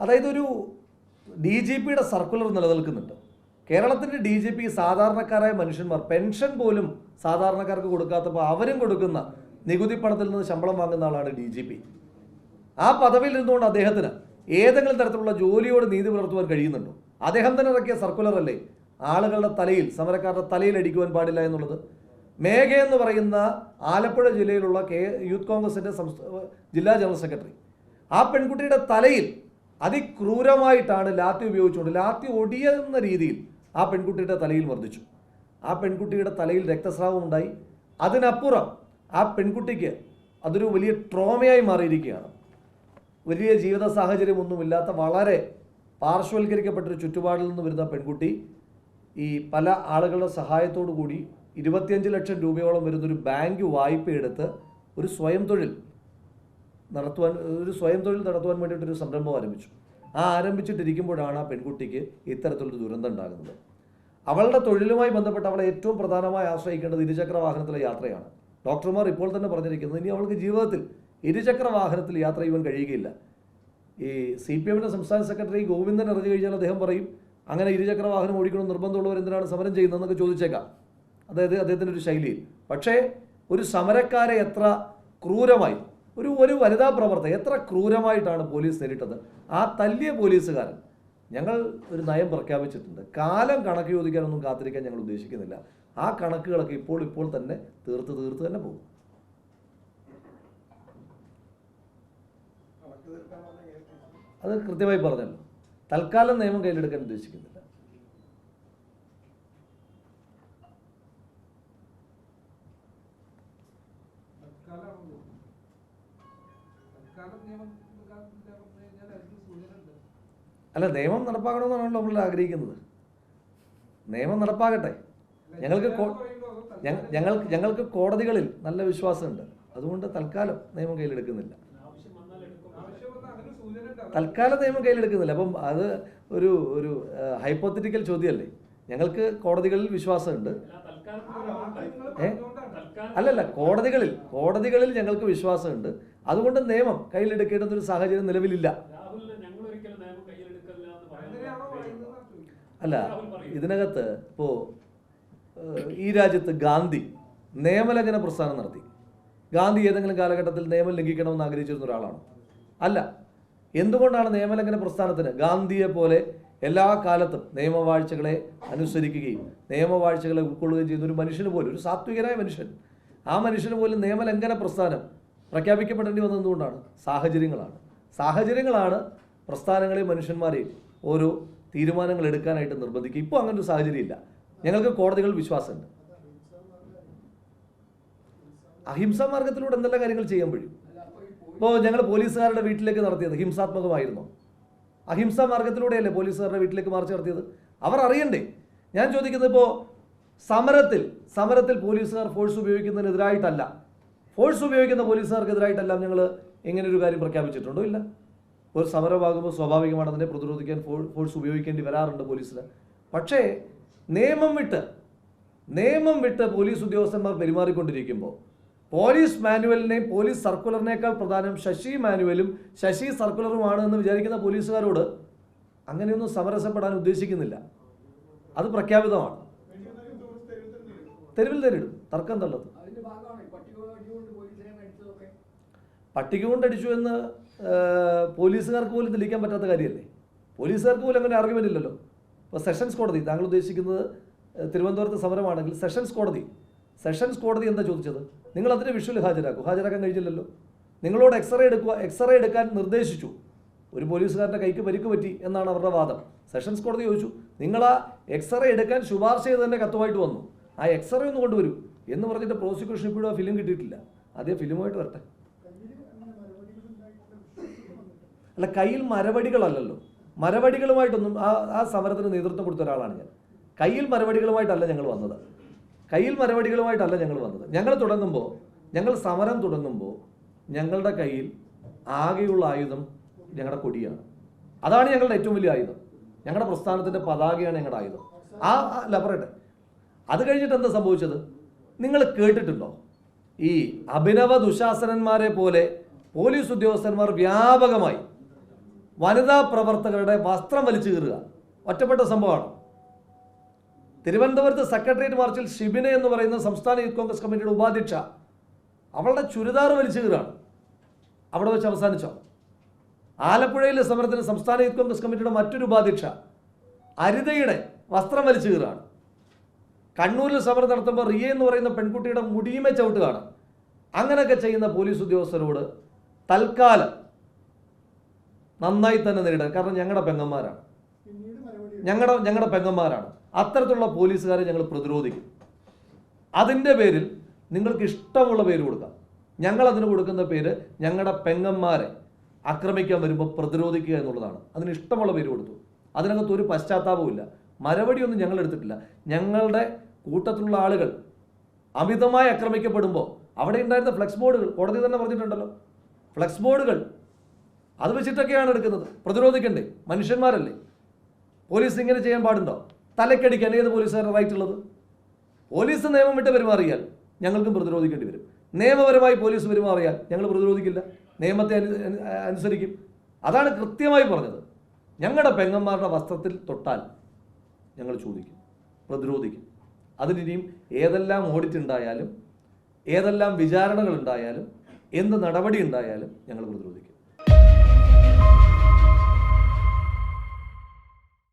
അതായത് ഒരു DGPയുടെ സർക്കുലർ നിലനിൽക്കുന്നുണ്ട്. കേരളത്തിൻ്റെ DGP സാധാരണക്കാരായ മനുഷ്യന്മാർ പെൻഷൻ പോലും സാധാരണക്കാർക്ക് കൊടുക്കാത്തപ്പോൾ അവരും കൊടുക്കുന്ന നികുതി പണത്തിൽ നിന്ന് ശമ്പളം വാങ്ങുന്ന ആളാണ് DGP. ആ പദവിയിൽ ഇരുന്നുകൊണ്ട് അദ്ദേഹത്തിന് ഏതെങ്കിലും തരത്തിലുള്ള ജോലിയോട് നീതി പുലർത്തുവാൻ കഴിയുന്നുണ്ടോ? അദ്ദേഹം തന്നെ ഇറക്കിയ സർക്കുലർ അല്ലേ ആളുകളുടെ തലയിൽ, സമരക്കാരുടെ തലയിൽ അടിക്കുവാൻ പാടില്ല എന്നുള്ളത്. മേഘ എന്ന് പറയുന്ന ആലപ്പുഴ ജില്ലയിലുള്ള യൂത്ത് കോൺഗ്രസിൻ്റെ ജില്ലാ ജനറൽ സെക്രട്ടറി, ആ പെൺകുട്ടിയുടെ തലയിൽ അതിക്രൂരമായിട്ടാണ് ലാത്തി ഉപയോഗിച്ചുകൊണ്ട്, ലാത്തി ഒടിയുന്ന രീതിയിൽ ആ പെൺകുട്ടിയുടെ തലയിൽ മർദ്ദിച്ചു. ആ പെൺകുട്ടിയുടെ തലയിൽ രക്തസ്രാവം ഉണ്ടായി. അതിനപ്പുറം ആ പെൺകുട്ടിക്ക് അതൊരു വലിയ ട്രോമയായി മാറിയിരിക്കുകയാണ്. വലിയ ജീവിത സാഹചര്യമൊന്നുമില്ലാത്ത വളരെ പാർശ്വവൽക്കരിക്കപ്പെട്ടൊരു ചുറ്റുപാടിൽ നിന്ന് വരുന്ന പെൺകുട്ടി ഈ പല ആളുകളുടെ സഹായത്തോടു കൂടി 25 ലക്ഷം രൂപയോളം വരുന്നൊരു ബാങ്ക് വായ്പ എടുത്ത് ഒരു സ്വയം തൊഴിൽ നടത്തുവാൻ വേണ്ടിയിട്ടൊരു സംരംഭം ആരംഭിച്ചു. ആരംഭിച്ചിട്ടിരിക്കുമ്പോഴാണ് ആ പെൺകുട്ടിക്ക് ഇത്തരത്തിലൊരു ദുരന്തം ഉണ്ടാകുന്നത്. അവളുടെ തൊഴിലുമായി ബന്ധപ്പെട്ട് അവളെ ഏറ്റവും പ്രധാനമായി ആശ്രയിക്കേണ്ടത് ഇരുചക്ര വാഹനത്തിലെ യാത്രയാണ്. ഡോക്ടർമാർ ഇപ്പോൾ തന്നെ പറഞ്ഞിരിക്കുന്നത് ഇനി അവൾക്ക് ജീവിതത്തിൽ ഇരുചക്ര വാഹനത്തിൽ യാത്ര ചെയ്യുവാൻ കഴിയുകയില്ല. ഈ CPMൻ്റെ സംസ്ഥാന സെക്രട്ടറി ഗോവിന്ദൻ അറിഞ്ഞു കഴിഞ്ഞാൽ അദ്ദേഹം പറയും, അങ്ങനെ ഇരുചക്ര വാഹനം ഓടിക്കണം നിർബന്ധമുള്ളവർ എന്തിനാണ് സമരം ചെയ്യുന്നതെന്നൊക്കെ ചോദിച്ചേക്കാം. അതായത് അദ്ദേഹത്തിൻ്റെ ഒരു ശൈലിയിൽ. പക്ഷേ ഒരു സമരക്കാരെ എത്ര ക്രൂരമായി, ഒരു വനിതാ പ്രവർത്തക എത്ര ക്രൂരമായിട്ടാണ് പോലീസ് നേരിട്ടത്. ആ തല്ലിയ പോലീസുകാരൻ, ഞങ്ങൾ ഒരു നയം പ്രഖ്യാപിച്ചിട്ടുണ്ട്. കാലം കണക്ക് ചോദിക്കാനൊന്നും കാത്തിരിക്കാൻ ഞങ്ങൾ ഉദ്ദേശിക്കുന്നില്ല. ആ കണക്കുകളൊക്കെ ഇപ്പോൾ തന്നെ തീർത്ത് തന്നെ പോകും. അത് കൃത്യമായി പറഞ്ഞല്ലോ. തൽക്കാലം നിയമം കയ്യിലെടുക്കാൻ ഉദ്ദേശിക്കുന്നില്ല. അല്ല, നിയമം നടപ്പാക്കണമെന്നാണല്ലോ നമ്മൾ ആഗ്രഹിക്കുന്നത്. നിയമം നടപ്പാകട്ടെ. ഞങ്ങൾക്ക് കോടതികളിൽ നല്ല വിശ്വാസമുണ്ട്. അതുകൊണ്ട് തൽക്കാലം നിയമം കയ്യിലെടുക്കുന്നില്ല. അപ്പം അത് ഒരു ഹൈപ്പോത്തറ്റിക്കൽ ചോദ്യമല്ലേ. ഞങ്ങൾക്ക് കോടതികളിൽ വിശ്വാസമുണ്ട്. അല്ലല്ല, കോടതികളിൽ ഞങ്ങൾക്ക് വിശ്വാസമുണ്ട്. അതുകൊണ്ട് നിയമം കയ്യിലെടുക്കേണ്ടുന്ന ഒരു സാഹചര്യം നിലവിലില്ല. അല്ല, ഇതിനകത്ത് ഇപ്പോൾ ഈ രാജ്യത്ത് ഗാന്ധി നിയമലംഘന പ്രസ്ഥാനം നടത്തി. ഗാന്ധി ഏതെങ്കിലും കാലഘട്ടത്തിൽ നിയമം ലംഘിക്കണമെന്ന് ആഗ്രഹിച്ചിരുന്ന ഒരാളാണ്? അല്ല. എന്തുകൊണ്ടാണ് നിയമലംഘന പ്രസ്ഥാനത്തിന് ഗാന്ധിയെ പോലെ എല്ലാ കാലത്തും നിയമവാഴ്ചകളെ അനുസരിക്കുകയും നിയമവാഴ്ചകളെ ഉൾക്കൊള്ളുകയും ചെയ്യുന്ന ഒരു മനുഷ്യന് പോലും, ഒരു സാത്വികനായ മനുഷ്യൻ, ആ മനുഷ്യന് പോലും നിയമലംഘന പ്രസ്ഥാനം പ്രഖ്യാപിക്കപ്പെടേണ്ടി വന്നത് എന്തുകൊണ്ടാണ്? സാഹചര്യങ്ങളാണ് പ്രസ്ഥാനങ്ങളെയും മനുഷ്യന്മാരെയും ഓരോ തീരുമാനങ്ങൾ എടുക്കാനായിട്ട് നിർബന്ധിക്കുക. ഇപ്പോൾ അങ്ങനെ ഒരു സാഹചര്യമില്ല. ഞങ്ങൾക്ക് കോടതികളിൽ വിശ്വാസമുണ്ട്. അഹിംസാ മാർഗത്തിലൂടെ എന്തെല്ലാം കാര്യങ്ങൾ ചെയ്യാൻ കഴിയും. ഇപ്പോൾ ഞങ്ങൾ പോലീസുകാരുടെ വീട്ടിലേക്ക് നടത്തിയത് ഹിംസാത്മകമായിരുന്നു. അഹിംസാ മാർഗത്തിലൂടെയല്ലേ പോലീസുകാരുടെ വീട്ടിലേക്ക് മാർച്ച് നടത്തിയത്? അവർ അറിയണ്ടേ? ഞാൻ ചോദിക്കുന്നത്, ഇപ്പോൾ സമരത്തിൽ പോലീസുകാർ ഫോഴ്സ് ഉപയോഗിക്കുന്നതിനെതിരായിട്ടല്ല, ഫോഴ്സ് ഉപയോഗിക്കുന്ന പോലീസുകാർക്കെതിരായിട്ടെല്ലാം ഞങ്ങൾ ഇങ്ങനൊരു കാര്യം പ്രഖ്യാപിച്ചിട്ടുണ്ടോ? ഇല്ല. ഒരു സമരമാകുമ്പോൾ സ്വാഭാവികമാണ് അതിനെ പ്രതിരോധിക്കാൻ ഫോഴ്സ് ഉപയോഗിക്കേണ്ടി വരാറുണ്ട് പോലീസിന്. പക്ഷേ നിയമം വിട്ട് പോലീസ് ഉദ്യോഗസ്ഥന്മാർ പെരുമാറിക്കൊണ്ടിരിക്കുമ്പോൾ പോലീസ് മാനുവലിനെയും പോലീസ് സർക്കുലറിനേക്കാൾ പ്രധാനം ശശി മാനുവലും ശശി സർക്കുലറുമാണ് എന്ന് വിചാരിക്കുന്ന പോലീസുകാരോട് അങ്ങനെയൊന്നും സമരസപ്പെടാൻ ഉദ്ദേശിക്കുന്നില്ല. അത് പ്രഖ്യാപിതമാണ്. തെരുവിൽ നേരിടും, തർക്കം തള്ളത്. പട്ടിക കൊണ്ടടിച്ചു എന്ന് പോലീസുകാർക്ക് പോലും തെളിയിക്കാൻ പറ്റാത്ത കാര്യമല്ലേ? പോലീസുകാർക്ക് പോലും അങ്ങനെ ആർഗ്യുമെന്റ് ഇല്ലല്ലോ. ഇപ്പോൾ സെഷൻസ് കോടതി, താങ്കൾ ഉദ്ദേശിക്കുന്നത് തിരുവനന്തപുരത്ത് സമരമാണെങ്കിൽ സെഷൻസ് കോടതി എന്താ ചോദിച്ചത്? നിങ്ങൾ അതിന് വിഷ്വൽ ഹാജരാക്കാൻ കഴിഞ്ഞില്ലല്ലോ. നിങ്ങളോട് എക്സ്റേ എടുക്കാൻ നിർദ്ദേശിച്ചു. ഒരു പോലീസുകാരൻ്റെ കൈക്ക് പരിക്ക് പറ്റി എന്നാണ് അവരുടെ വാദം. സെഷൻസ് കോടതി ചോദിച്ചു, നിങ്ങൾ ആ എക്സ്റേ എടുക്കാൻ ശുപാർശ ചെയ്ത് തന്നെ കത്തുമായിട്ട് വന്നു, ആ എക്സ്റേ ഒന്ന് കൊണ്ടുവരൂ എന്ന് പറഞ്ഞിട്ട് പ്രോസിക്യൂഷൻ ഇപ്പോഴും ആ ഫിലിം കിട്ടിയിട്ടില്ല. അതേ ഫിലിമായിട്ട് വരട്ടെ. അല്ല, കയ്യിൽ മരവടികളല്ലല്ലോ. മരവടികളുമായിട്ടൊന്നും ആ സമരത്തിന് നേതൃത്വം കൊടുത്ത ഒരാളാണ് ഞാൻ. കയ്യിൽ മരവടികളുമായിട്ടല്ല ഞങ്ങൾ വന്നത്. ഞങ്ങൾ സമരം തുടങ്ങുമ്പോൾ ഞങ്ങളുടെ കയ്യിൽ ആകെയുള്ള ആയുധം ഞങ്ങളുടെ കൊടിയാണ്. അതാണ് ഞങ്ങളുടെ ഏറ്റവും വലിയ ആയുധം. ഞങ്ങളുടെ പ്രസ്ഥാനത്തിൻ്റെ പതാകയാണ് ഞങ്ങളുടെ ആയുധം. അല്ല പറയട്ടെ, അത് കഴിഞ്ഞിട്ട് എന്താ സംഭവിച്ചത്? നിങ്ങൾ കേട്ടിട്ടുണ്ടോ? ഈ അഭിനവ ദുശാസനന്മാരെ പോലെ പോലീസ് ഉദ്യോഗസ്ഥന്മാർ വ്യാപകമായി വനിതാ പ്രവർത്തകരുടെ വസ്ത്രം വലിച്ചു കീറുക ഒറ്റപ്പെട്ട സംഭവമാണ്. തിരുവനന്തപുരത്ത് സെക്രട്ടേറിയറ്റ് മാർച്ചിൽ ഷിബിന എന്ന് പറയുന്ന സംസ്ഥാന യൂത്ത് കോൺഗ്രസ് കമ്മിറ്റിയുടെ ഉപാധ്യക്ഷ അവളുടെ ചുരിദാർ വലിച്ചു കീറാണ്. അവിടെ വെച്ച് അവസാനിച്ചോ? ആലപ്പുഴയിലെ സമരത്തിന് സംസ്ഥാന യൂത്ത് കോൺഗ്രസ് കമ്മിറ്റിയുടെ മറ്റൊരു ഉപാധ്യക്ഷ അരിതയുടെ വസ്ത്രം വലിച്ചു കീറാണ്. കണ്ണൂരിൽ സമരം നടത്തുമ്പോൾ റിയ എന്ന് പറയുന്ന പെൺകുട്ടിയുടെ മുടിയുമേ ചവിട്ടുകയാണ്. അങ്ങനെയൊക്കെ ചെയ്യുന്ന പോലീസ് ഉദ്യോഗസ്ഥരോട് തൽക്കാലം നന്നായി തന്നെ നേരിടുക. കാരണം ഞങ്ങളുടെ പെങ്ങന്മാരാണ്, ഞങ്ങളുടെ പെങ്ങന്മാരാണ്. അത്തരത്തിലുള്ള പോലീസുകാരെ ഞങ്ങൾ പ്രതിരോധിക്കും. അതിൻ്റെ പേരിൽ നിങ്ങൾക്ക് ഇഷ്ടമുള്ള പേര് കൊടുക്കാം. ഞങ്ങൾ അതിന് കൊടുക്കുന്ന പേര് ഞങ്ങളുടെ പെങ്ങന്മാരെ ആക്രമിക്കാൻ വരുമ്പോൾ പ്രതിരോധിക്കുക എന്നുള്ളതാണ്. അതിന് ഇഷ്ടമുള്ള പേര് കൊടുത്തു. അതിനകത്ത് ഒരു പശ്ചാത്താപവുമില്ല. മരവടിയൊന്നും ഞങ്ങൾ എടുത്തിട്ടില്ല. ഞങ്ങളുടെ കൂട്ടത്തിലുള്ള ആളുകൾ അമിതമായി ആക്രമിക്കപ്പെടുമ്പോൾ അവിടെ ഉണ്ടായിരുന്ന ഫ്ലെക്സ് ബോർഡുകൾ, കോടതി തന്നെ പറഞ്ഞിട്ടുണ്ടല്ലോ, ഫ്ലെക്സ് ബോർഡുകൾ അത് വെച്ചിട്ടൊക്കെയാണ് എടുക്കുന്നത്. പ്രതിരോധിക്കണ്ടേ? മനുഷ്യന്മാരല്ലേ? പോലീസ് ഇങ്ങനെ ചെയ്യാൻ പാടുണ്ടോ? തലക്കടിക്കാൻ ഏത് പോലീസുകാരുടെ റൈറ്റ് ഉള്ളത്? പോലീസ് നിയമം വിട്ട് പെരുമാറിയാൽ ഞങ്ങൾക്കും പ്രതിരോധിക്കേണ്ടി വരും. നിയമപരമായി പോലീസ് പെരുമാറിയാൽ ഞങ്ങൾ പ്രതിരോധിക്കില്ല, നിയമത്തെ അനുസരിക്കും. അതാണ് കൃത്യമായി പറഞ്ഞത്. ഞങ്ങളുടെ പെങ്ങന്മാരുടെ വസ്ത്രത്തിൽ തൊട്ടാൽ ഞങ്ങൾ ചോദിക്കും, പ്രതിരോധിക്കും. അതിനിനിയും ഏതെല്ലാം ഓഡിറ്റ് ഉണ്ടായാലും, ഏതെല്ലാം വിചാരണകൾ ഉണ്ടായാലും, എന്ത് നടപടി ഉണ്ടായാലും ഞങ്ങൾ പ്രതിരോധിക്കും.